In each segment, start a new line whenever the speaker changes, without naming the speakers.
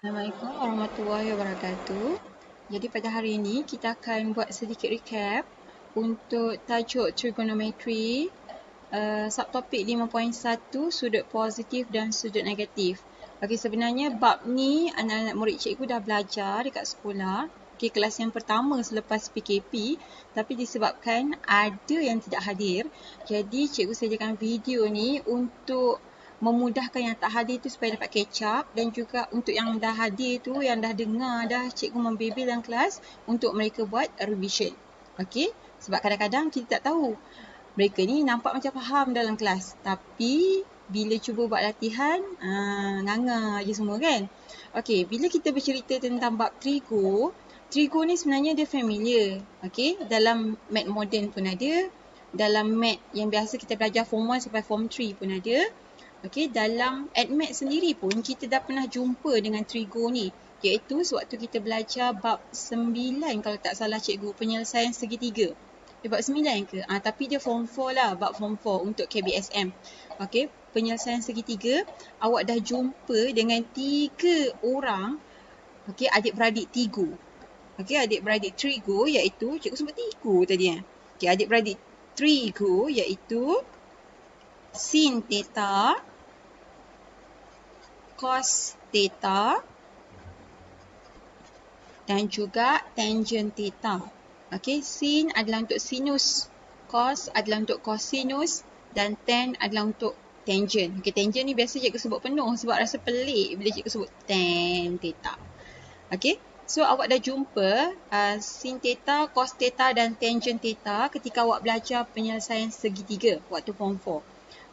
Assalamualaikum warahmatullahi wabarakatuh. Jadi pada hari ini kita akan buat sedikit recap untuk tajuk trigonometri subtopik 5.1 sudut positif dan sudut negatif. Okey, sebenarnya bab ni anak-anak murid cikgu dah belajar dekat sekolah. Okey, kelas yang pertama selepas PKP, tapi disebabkan ada yang tidak hadir, jadi cikgu sediakan video ni untuk memudahkan yang tak hadir tu supaya dapat catch up, dan juga untuk yang dah hadir tu, yang dah dengar dah cikgu membebel dalam kelas, untuk mereka buat revision. Okey, sebab kadang-kadang kita tak tahu, mereka ni nampak macam faham dalam kelas, tapi bila cuba buat latihan, nganga je semua kan. Okey, bila kita bercerita tentang bab trigo, trigo ni sebenarnya dia familiar. Okey, dalam math moden pun ada, dalam math yang biasa kita belajar form 1 sampai form 3 pun ada. Okey, dalam AdMath sendiri pun kita dah pernah jumpa dengan trigo ni, iaitu sewaktu kita belajar bab 9 kalau tak salah cikgu, penyelesaian segitiga. Bab 9 ke? Tapi dia form 4 lah, bab form 4 untuk KBSM. Okey, penyelesaian segitiga, awak dah jumpa dengan 3 orang, okey, adik-beradik trigo. Okey, adik-beradik trigo iaitu, cikgu sebut trigo tadi Okey, adik-beradik trigo iaitu sin theta, cos theta dan juga tangent theta. Okey, sin adalah untuk sinus, cos adalah untuk cosinus, dan tan adalah untuk tangent. Okey, tangent ni biasa cikgu sebut penuh sebab rasa pelik bila cikgu sebut tan theta. Okey, so awak dah jumpa sin theta, cos theta dan tangent theta ketika awak belajar penyelesaian segitiga waktu form 4.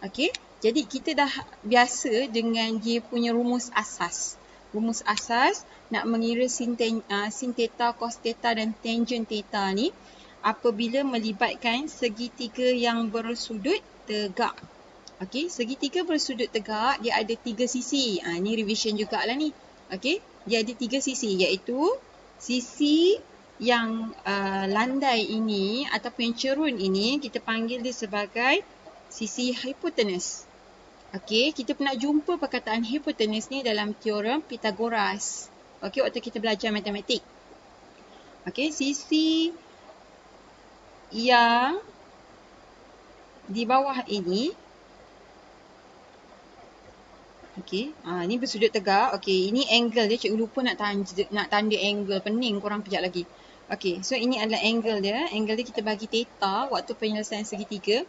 Okey, jadi kita dah biasa dengan dia punya rumus asas. Rumus asas nak mengira sin theta, cos theta dan tangent theta ni apabila melibatkan segitiga yang bersudut tegak. Okey, segitiga bersudut tegak dia ada 3 sisi. Ni revision jugalah ni. Okey, dia ada 3 sisi, iaitu sisi yang landai ini ataupun yang cerun ini kita panggil dia sebagai sisi hipotenus. Okey, kita pernah jumpa perkataan hipotenus ni dalam teorem Pythagoras. Okey, waktu kita belajar matematik. Okey, sisi yang di bawah ini, okey, ni bersudut tegak. Okey, ini angle dia, cikgu lupa nak tanda angle, pening korang kejap lagi. Okey, so ini adalah angle dia. Angle dia kita bagi theta waktu penyelesaian segitiga.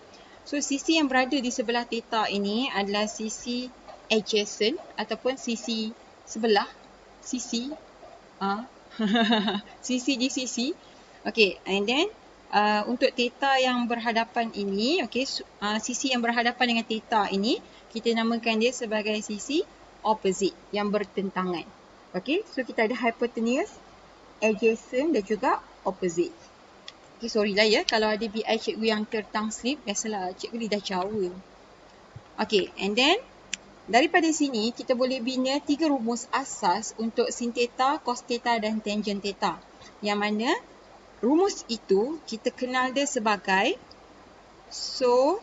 So, sisi yang berada di sebelah theta ini adalah sisi adjacent ataupun sisi sebelah. Sisi. Sisi di sisi. Okay, and then untuk theta yang berhadapan ini, okay, sisi yang berhadapan dengan theta ini, kita namakan dia sebagai sisi opposite, yang bertentangan. Okay, so kita ada hypotenuse, adjacent dan juga opposite. Okay, sorry lah ya kalau ada BI cikgu yang tertang slip, biasalah cikgu lidah Jawa. Okay, and then daripada sini kita boleh bina 3 rumus asas untuk sin theta, cos theta dan tangent theta. Yang mana rumus itu kita kenal dia sebagai SOH,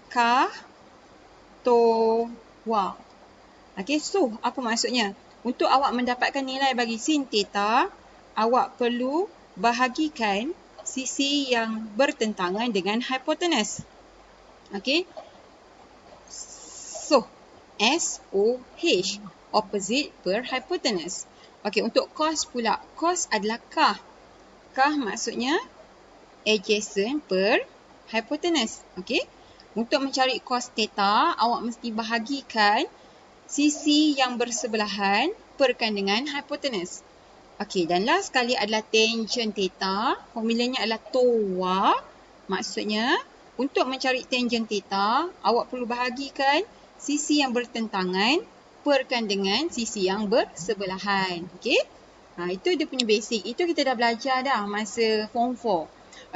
CAH, TOA. Okay, so apa maksudnya? Untuk awak mendapatkan nilai bagi sin theta, awak perlu bahagikan sisi yang bertentangan dengan hipotenus. Okey. So, SOH, opposite per hypotenuse. Okey, untuk cos pula, cos adalah kah. Kah maksudnya adjacent per hypotenuse. Okey. Untuk mencari cos theta, awak mesti bahagikan sisi yang bersebelahan perkan dengan hypotenuse. Okey, dan last sekali adalah tangent theta. Formulanya adalah TOA. Maksudnya, untuk mencari tangent theta, awak perlu bahagikan sisi yang bertentangan perkan dengan sisi yang bersebelahan. Okey? Itu dia punya basic. Itu kita dah belajar dah masa form 4.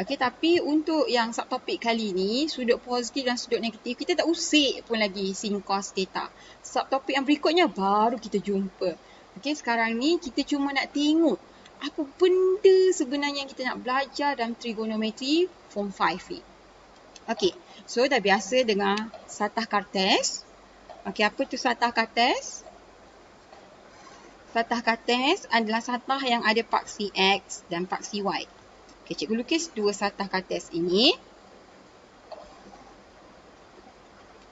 Okey, tapi untuk yang subtopik kali ni, sudut positif dan sudut negatif, kita tak usik pun lagi sin cos theta. Subtopik yang berikutnya baru kita jumpa. Okey, sekarang ni kita cuma nak tengok apa benda sebenarnya yang kita nak belajar dalam trigonometri form 5 ni. Okey, so dah biasa dengar Satah Kartes. Okey, apa tu Satah Kartes? Satah kartes adalah satah yang ada paksi X dan paksi Y. Okay, cikgu lukis dua satah kartes ini.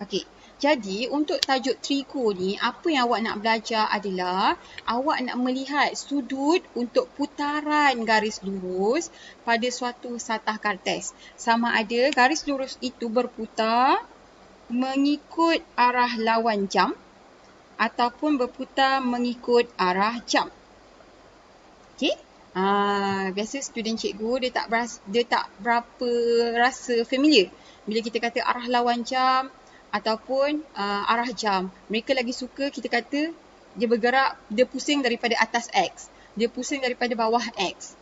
Okey, jadi untuk tajuk trigo ni, apa yang awak nak belajar adalah awak nak melihat sudut untuk putaran garis lurus pada suatu satah kartes. Sama ada garis lurus itu berputar mengikut arah lawan jam ataupun berputar mengikut arah jam. Okey? Biasa student cikgu dia tak berapa rasa familiar bila kita kata arah lawan jam ataupun arah jam. Mereka lagi suka kita kata dia bergerak, dia pusing daripada atas X, dia pusing daripada bawah X.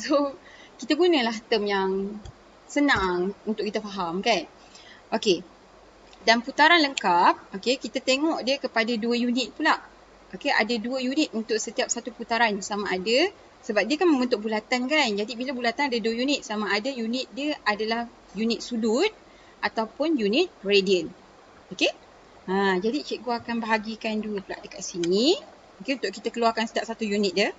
So kita gunalah term yang senang untuk kita faham, kan? Okey. Dan putaran lengkap, okey, kita tengok dia kepada 2 unit pula. Okey, ada 2 unit untuk setiap satu putaran. Sama ada, sebab dia kan membentuk bulatan, kan? Jadi bila bulatan ada 2 unit, sama ada unit dia adalah unit sudut ataupun unit radian. Okey? Jadi cikgu akan bahagikan dua pula dekat sini. Okey, untuk kita keluarkan setiap satu unit dia.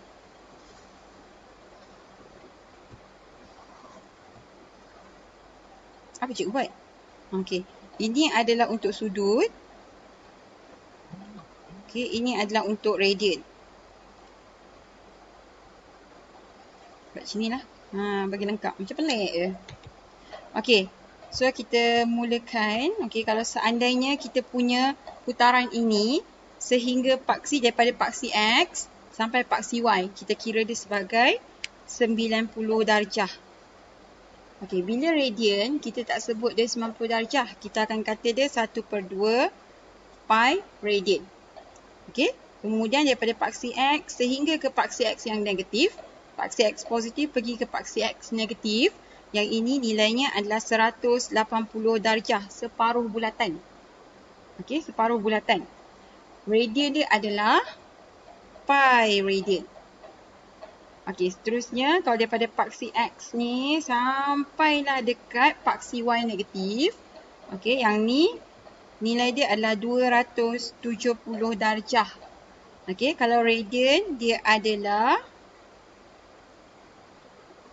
Apa cikgu buat? Okey. Ini adalah untuk sudut. Okey, ini adalah untuk radian. Kat sinilah. Bagi lengkap. Macam pelik je. Okey. So kita mulakan, okey, kalau seandainya kita punya putaran ini sehingga paksi daripada paksi X sampai paksi Y, kita kira dia sebagai 90 darjah. Okey, bila radian kita tak sebut dia 90 darjah, kita akan kata dia 1/2 pi radian. Okey, kemudian daripada paksi X sehingga ke paksi X yang negatif, paksi X positif pergi ke paksi X negatif. Yang ini nilainya adalah 180 darjah, separuh bulatan. Okey, separuh bulatan. Radian dia adalah pi radian. Okey, seterusnya kalau daripada paksi X ni sampailah dekat paksi Y negatif. Okey, yang ni nilai dia adalah 270 darjah. Okey, kalau radian dia adalah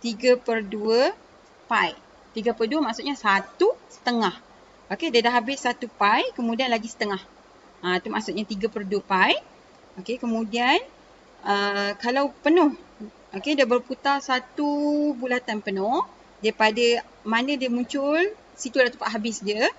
3/2 pi. 3/2 maksudnya 1/2. Okey, dia dah habis 1 pi, kemudian lagi setengah. Itu maksudnya 3/2 pi. Okey, kemudian kalau penuh, okey, dia berputar satu bulatan penuh, daripada mana dia muncul, situ dah tempat habis dia.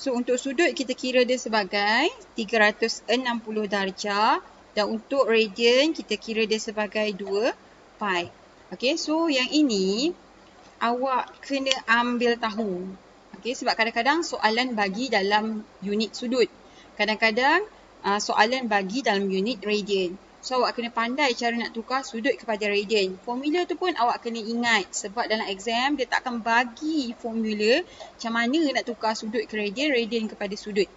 So untuk sudut kita kira dia sebagai 360 darjah dan untuk radian kita kira dia sebagai 2 pi. Okey, so yang ini awak kena ambil tahu. Okey, sebab kadang-kadang soalan bagi dalam unit sudut. Kadang-kadang soalan bagi dalam unit radian. So awak kena pandai cara nak tukar sudut kepada radian. Formula tu pun awak kena ingat sebab dalam exam dia tak akan bagi formula macam mana nak tukar sudut ke radian, radian kepada sudut.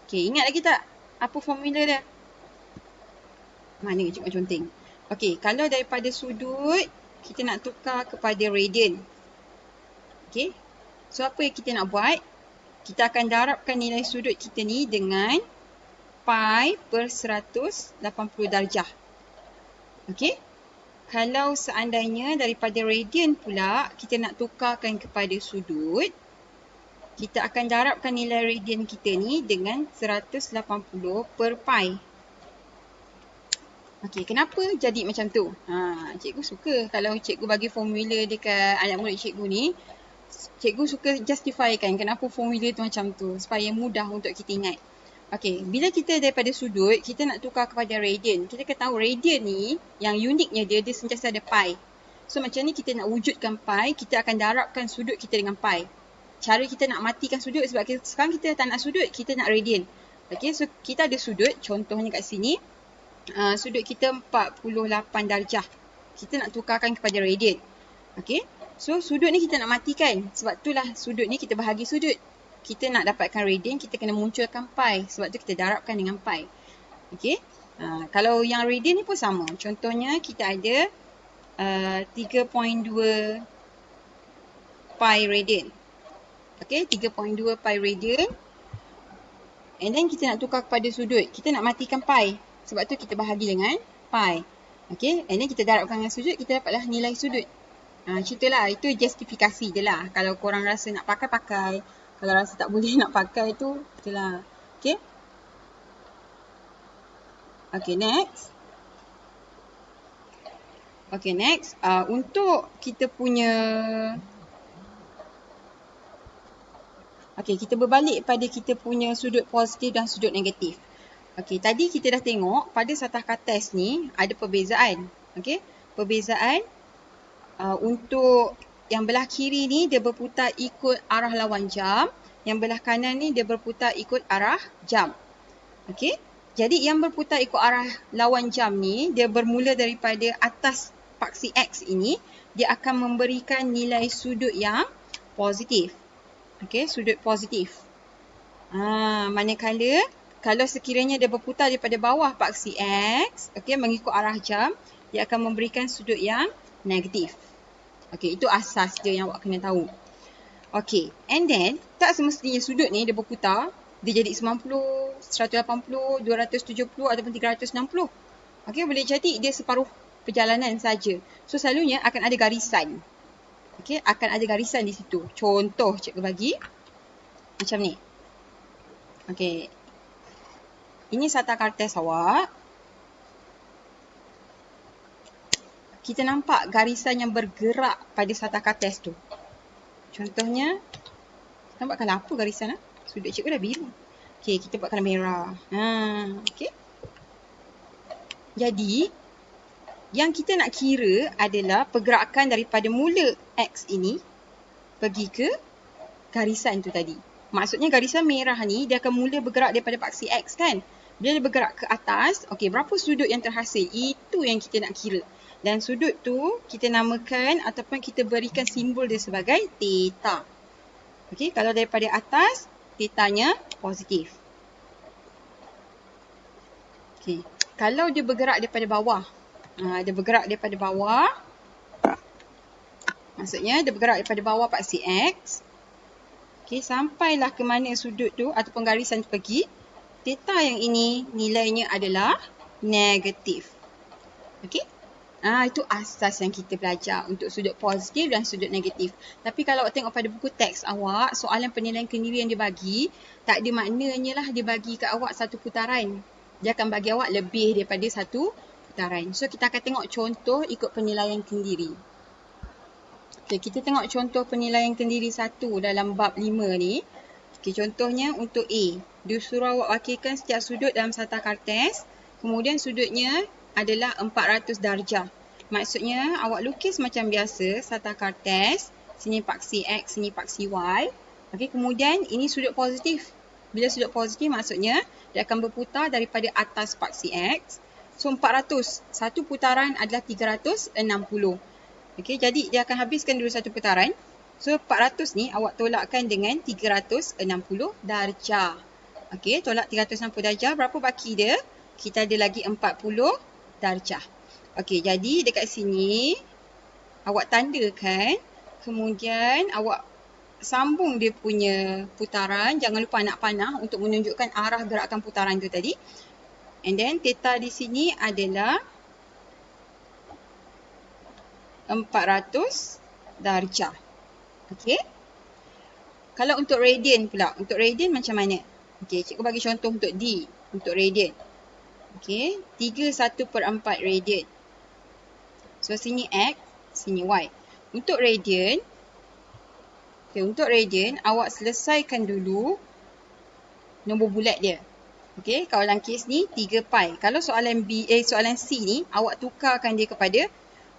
Okey, ingat lagi tak apa formula dia? Mana cikgu conteng. Okey, kalau daripada sudut kita nak tukar kepada radian. Okey. So apa yang kita nak buat? Kita akan darabkan nilai sudut kita ni dengan pi per 180 darjah. Okey. Kalau seandainya daripada radian pula kita nak tukarkan kepada sudut, kita akan darabkan nilai radian kita ni dengan 180 per pi. Okey, kenapa jadi macam tu? Cikgu suka kalau cikgu bagi formula dekat anak murid cikgu ni, cikgu suka justifikan kenapa formula tu macam tu supaya mudah untuk kita ingat. Okey, bila kita daripada sudut, kita nak tukar kepada radian. Kita kena tahu radian ni, yang uniknya dia sentiasa ada pi. So macam ni kita nak wujudkan pi, kita akan darabkan sudut kita dengan pi. Cara kita nak matikan sudut sebab sekarang kita tak nak sudut, kita nak radian. Okey, so kita ada sudut, contohnya kat sini. Sudut kita 48 darjah. Kita nak tukarkan kepada radian. Okey. So sudut ni kita nak matikan. Sebab itulah sudut ni kita bahagi sudut. Kita nak dapatkan radian, kita kena munculkan pi. Sebab tu kita darabkan dengan pi. Okey. Kalau yang radian ni pun sama. Contohnya kita ada 3.2 pi radian. Okey, 3.2 pi radian. And then kita nak tukar kepada sudut. Kita nak matikan pi. Sebab tu kita bahagi dengan pi. Okay, and then kita darabkan dengan sudut, kita dapatlah nilai sudut. Ceritalah, itu justifikasi je lah. Kalau korang rasa nak pakai, pakai. Kalau rasa tak boleh nak pakai tu, itulah. Okay. Okay, next. Okay, next. Untuk kita punya... Okay, kita berbalik pada kita punya sudut positif dan sudut negatif. Okay, tadi kita dah tengok pada Sataka test ni ada perbezaan. Okay, perbezaan untuk yang belah kiri ni dia berputar ikut arah lawan jam. Yang belah kanan ni dia berputar ikut arah jam. Okay, jadi yang berputar ikut arah lawan jam ni dia bermula daripada atas paksi X ini. Dia akan memberikan nilai sudut yang positif. Okay, sudut positif. Manakala kalau sekiranya dia berputar daripada bawah paksi X, okay, mengikut arah jam, dia akan memberikan sudut yang negatif. Okay, itu asas dia yang awak kena tahu. Okay, and then tak semestinya sudut ni dia berputar, dia jadi 90, 180, 270 ataupun 360. Okay, boleh jadi dia separuh perjalanan saja. So selalunya akan ada garisan. Okay, akan ada garisan di situ. Contoh cikgu bagi macam ni. Okay, ini Sataka test awak. Kita nampak garisan yang bergerak pada Sataka test tu. Contohnya, nampak colour apa garisan? Sudut cikgu dah biru. Okay, kita buat colour merah. Okay. Jadi, yang kita nak kira adalah pergerakan daripada mula X ini pergi ke garisan tu tadi. Maksudnya garisan merah ni dia akan mula bergerak daripada paksi X kan. Bila dia bergerak ke atas, okey, berapa sudut yang terhasil? Itu yang kita nak kira. Dan sudut tu kita namakan ataupun kita berikan simbol dia sebagai theta. Okey, kalau daripada atas, thetanya positif. Okey, kalau dia bergerak daripada bawah, dia bergerak daripada bawah. Maksudnya dia bergerak daripada bawah paksi X. Okey, sampailah ke mana sudut tu ataupun garisan tu pergi. Theta yang ini nilainya adalah negatif. Okey. Itu asas yang kita belajar untuk sudut positif dan sudut negatif. Tapi kalau awak tengok pada buku teks awak, soalan penilaian kendiri yang dia bagi, tak ada maknanya lah dia bagi kat awak satu putaran. Dia akan bagi awak lebih daripada satu putaran. So kita akan tengok contoh ikut penilaian kendiri. Okay, kita tengok contoh penilaian kendiri 1 dalam bab 5 ni. Okay, contohnya untuk A. Disuruh awak wakilkan setiap sudut dalam Sataka test. Kemudian sudutnya adalah 400 darjah. Maksudnya awak lukis macam biasa Sataka test. Sini paksi X, sini paksi Y. Okay, kemudian ini sudut positif. Bila sudut positif maksudnya dia akan berputar daripada atas paksi X. So 400. Satu putaran adalah 360. Okey, jadi dia akan habiskan dulu satu putaran. So 400 ni awak tolakkan dengan 360 darjah. Okey, tolak 360 darjah, berapa baki dia? Kita ada lagi 40 darjah. Okey, jadi dekat sini awak tandakan, kemudian awak sambung dia punya putaran. Jangan lupa nak panah untuk menunjukkan arah gerakan putaran tu tadi. And then theta di sini adalah 400 darjah. Okey. Kalau untuk radian pula, untuk radian macam mana? Okey, cikgu bagi contoh untuk D, untuk radian. Okey, 3/1/4 radian. So sini X, sini Y. Untuk radian, okey, untuk radian awak selesaikan dulu nombor bulat dia. Okey, kalau dalam kes ni 3 pi. Kalau soalan soalan C ni awak tukarkan dia kepada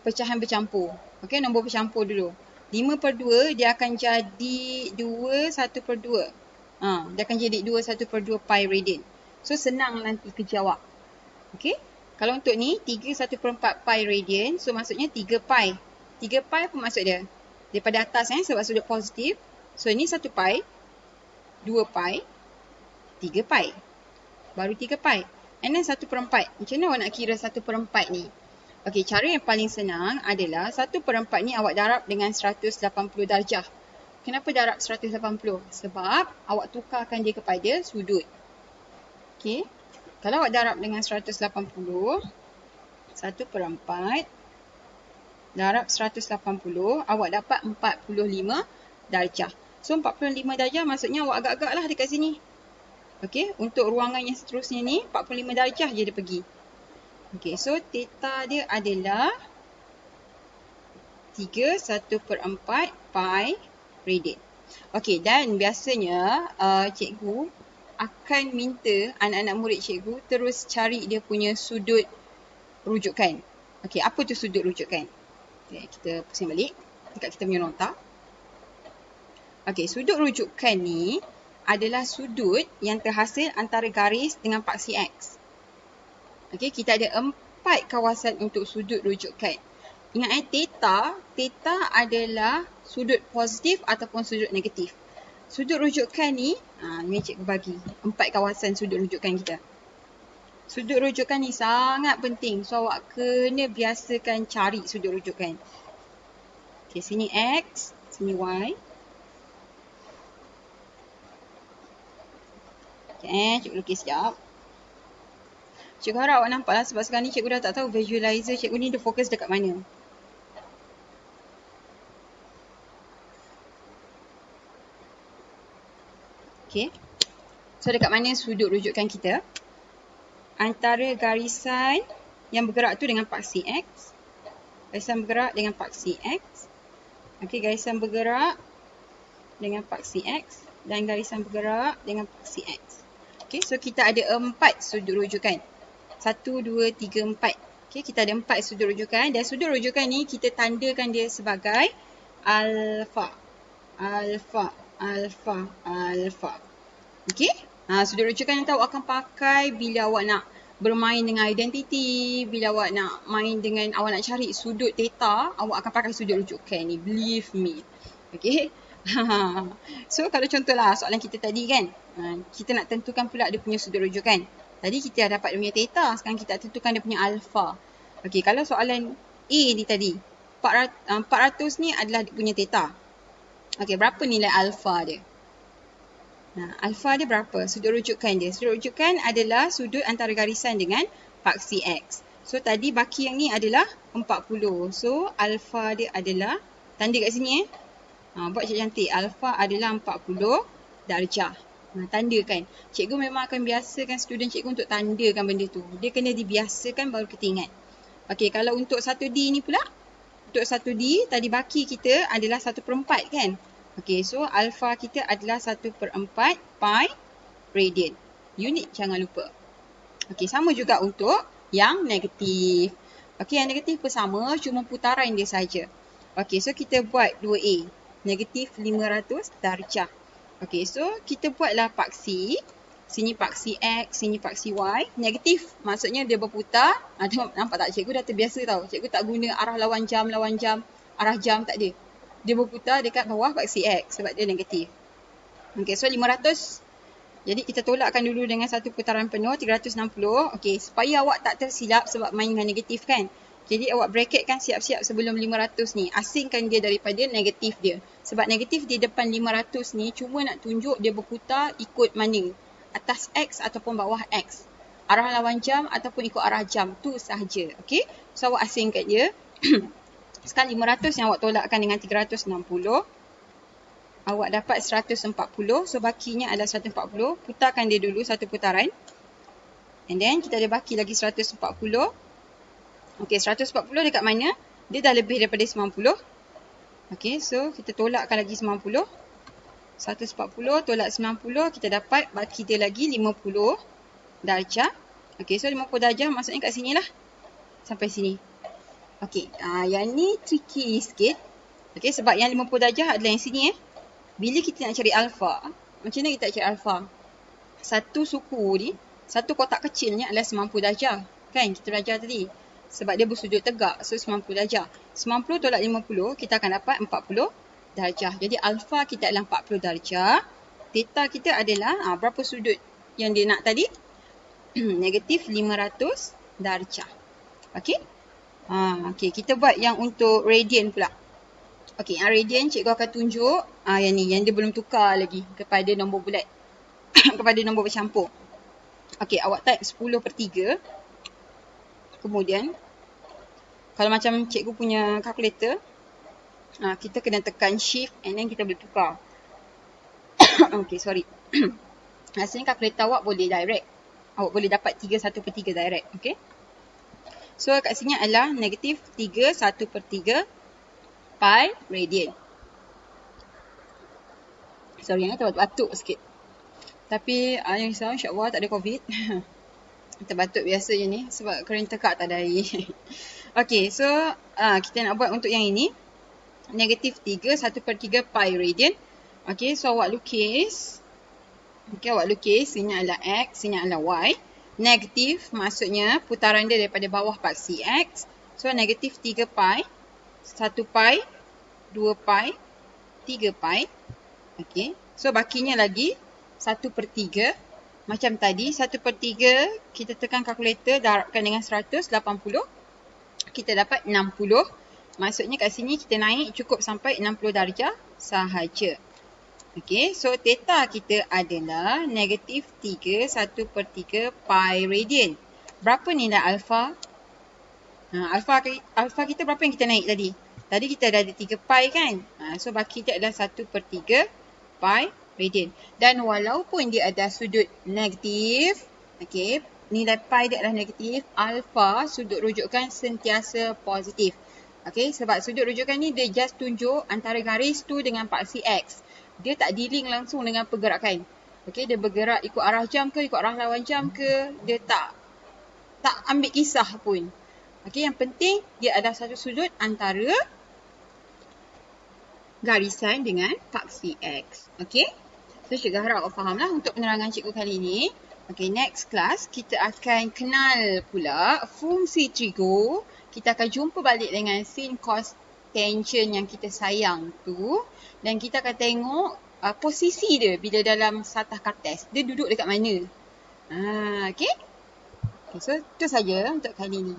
pecahan bercampur. Okey, nombor bercampur dulu. 5/2 dia akan jadi 2/1/2. Dia akan jadi 2/1/2 pi radian. So senang nanti kerja awak. Okey. Kalau untuk ni 3/1/4 pi radian, so maksudnya 3 pi. 3 pi apa maksud dia? Daripada atas sebab sudut positif. So ini 1 pi, 2 pi, 3 pi. Baru 3 pi. And then 1/4. Macam mana awak nak kira 1/4 ni? Okey, cara yang paling senang adalah 1/4 ni awak darab dengan 180 darjah. Kenapa darab 180? Sebab awak tukarkan dia kepada sudut. Okey. Kalau awak darab dengan 180, 1/4 darab 180, awak dapat 45 darjah. So 45 darjah maksudnya awak agak-agak lah dekat sini. Okey, untuk ruangan yang seterusnya ni 45 darjah je dia pergi. Okey, so theta dia adalah 3/1/4 pi radian. Okey, dan biasanya cikgu akan minta anak-anak murid cikgu terus cari dia punya sudut rujukan. Okey, apa tu sudut rujukan? Okay, kita pusing balik dekat kita punya nota. Okey, sudut rujukan ni adalah sudut yang terhasil antara garis dengan paksi X. Okey, kita ada 4 kawasan untuk sudut rujukan. Ingat theta adalah sudut positif ataupun sudut negatif. Sudut rujukan ni, ni cikgu bagi 4 kawasan sudut rujukan kita. Sudut rujukan ni sangat penting. So, awak kena biasakan cari sudut rujukan. Okay, sini X, sini Y. Okay, cikgu lukis sekejap. Cikgu harap awak nampak lah sebab sekarang ni cikgu dah tak tahu visualizer cikgu ni dia fokus dekat mana. Okay. So, dekat mana sudut rujukan kita? Antara garisan yang bergerak tu dengan paksi X. Garisan bergerak dengan paksi X. Okey, garisan bergerak dengan paksi X. Dan garisan bergerak dengan paksi X. Okey, so kita ada 4 sudut rujukan. 1, 2, 3, 4. Okey, kita ada 4 sudut rujukan. Dan sudut rujukan ni kita tandakan dia sebagai alfa. Alfa, alfa, alfa. Okey? Sudut rujukan yang awak akan pakai bila awak nak bermain dengan identiti, bila awak nak main dengan, awak nak cari sudut theta, awak akan pakai sudut rujukan ni. Believe me. Okey? So, kalau contohlah soalan kita tadi kan, kita nak tentukan pula dia punya sudut rujukan. Tadi kita dah dapat dia punya theta, sekarang kita tentukan dia punya alfa. Okey, kalau soalan A ni tadi, 400 ni adalah dia punya theta. Okey, berapa nilai alfa dia? Alfa dia berapa? Sudut rujukan dia. Sudut rujukan adalah sudut antara garisan dengan paksi X. So, tadi baki yang ni adalah 40. So, alfa dia adalah, tanda kat sini buat cantik. Alfa adalah 40 darjah. Tanda kan. Cikgu memang akan biasakan student cikgu untuk tandakan benda tu. Dia kena dibiasakan baru kita ingat. Okey, kalau untuk 1D ni pula. Untuk 1D, tadi baki kita adalah 1/4 kan. Okey, so alfa kita adalah 1/4 pi radian. Unit jangan lupa. Okey, sama juga untuk yang negatif. Okey, yang negatif pun sama, cuma putaran dia saja. Okey, so kita buat 2A. Negatif 500 darjah. Okey, so kita buatlah paksi. Sini paksi X, sini paksi Y. Negatif, maksudnya dia berputar. Nampak tak? Cikgu dah terbiasa tau. Cikgu tak guna arah lawan jam, arah jam tak ada. Dia berputar dekat bawah paksi X sebab dia negatif. Okey, so 500. Jadi kita tolakkan dulu dengan satu putaran penuh, 360. Okey, supaya awak tak tersilap sebab main dengan negatif kan. Jadi awak bracketkan siap-siap sebelum 500 ni. Asingkan dia daripada negatif dia. Sebab negatif di depan 500 ni cuma nak tunjuk dia berputar ikut mana. Atas X ataupun bawah X. Arah lawan jam ataupun ikut arah jam. Tu sahaja. Okey, so awak asingkan dia. Sekarang 500 yang awak tolakkan dengan 360. Awak dapat 140. So, bakinya adalah 140. Putarkan dia dulu satu putaran. And then, kita ada baki lagi 140. Okey, 140 dekat mana? Dia dah lebih daripada 90. Okey, so kita tolakkan lagi 90. 140 tolak 90. Kita dapat baki dia lagi 50 darjah. Okey, so 50 darjah maksudnya kat sini lah. Sampai sini. Okey, yang ni tricky sikit. Okey, sebab yang 50 darjah adalah yang sini Bila kita nak cari alfa, macam mana kita nak cari alfa? Satu suku ni, satu kotak kecilnya adalah 90 darjah. Kan, kita belajar tadi. Sebab dia bersudut tegak, so 90 darjah. 90 tolak 50, kita akan dapat 40 darjah. Jadi alfa kita adalah 40 darjah. Theta kita adalah, berapa sudut yang dia nak tadi? Negatif 500 darjah. Okey? Okey, kita buat yang untuk radian pula. Okey, yang radian cikgu akan tunjuk yang ni, yang dia belum tukar lagi kepada nombor bulat. Kepada nombor bercampur. Okey, awak type 10/3. Kemudian Kalau macam cikgu punya calculator, kita kena tekan shift and then kita boleh tukar. Okay, sorry. Maksudnya calculator awak boleh direct. Awak boleh dapat 3/1/3 direct. Okay. So kat sini adalah negatif 3/1/3 pi radian. Sorry, terbatuk sikit. Tapi yang risau insyaAllah tak ada COVID. Terbatuk biasa je ni sebab kering tekak tak ada air. Okay, so kita nak buat untuk yang ini. Negatif 3/1/3 pi radian. Okay, so awak lukis. Okay, awak lukis. Sini adalah X, sini adalah Y. Negatif maksudnya putaran dia daripada bawah paksi X. So negatif 3 pi, 1 pi, 2 pi, 3 pi. Okay, so bakinya lagi 1/3. Macam tadi 1/3 kita tekan kalkulator darabkan dengan 180. Kita dapat 60. Maksudnya kat sini kita naik cukup sampai 60 darjah sahaja. Okay, so theta kita adalah negatif 3/1/3 pi radian. Berapa nilai alpha? Alpha kita berapa yang kita naik tadi? Tadi kita dah ada 3 pi kan? So baki dia adalah 1/3 pi radian. Dan walaupun dia ada sudut negatif, okay, nilai pi dia adalah negatif, alpha sudut rujukan sentiasa positif. Okay, sebab sudut rujukan ni dia just tunjuk antara garis tu dengan paksi X. Dia tak dealing langsung dengan pergerakan. Okay, dia bergerak ikut arah jam ke, ikut arah lawan jam ke, dia tak ambil kisah pun. Okay, yang penting dia ada satu sudut antara garisan dengan paksi X. Okay, so cikgu harap awak faham lah untuk penerangan cikgu kali ini. Okay, next class kita akan kenal pula fungsi trigo. Kita akan jumpa balik dengan sin, cos, tangent yang kita sayang tu. Dan kita akan tengok posisi dia bila dalam satah kartes. Dia duduk dekat mana. Okay. So, itu saja untuk kali ini.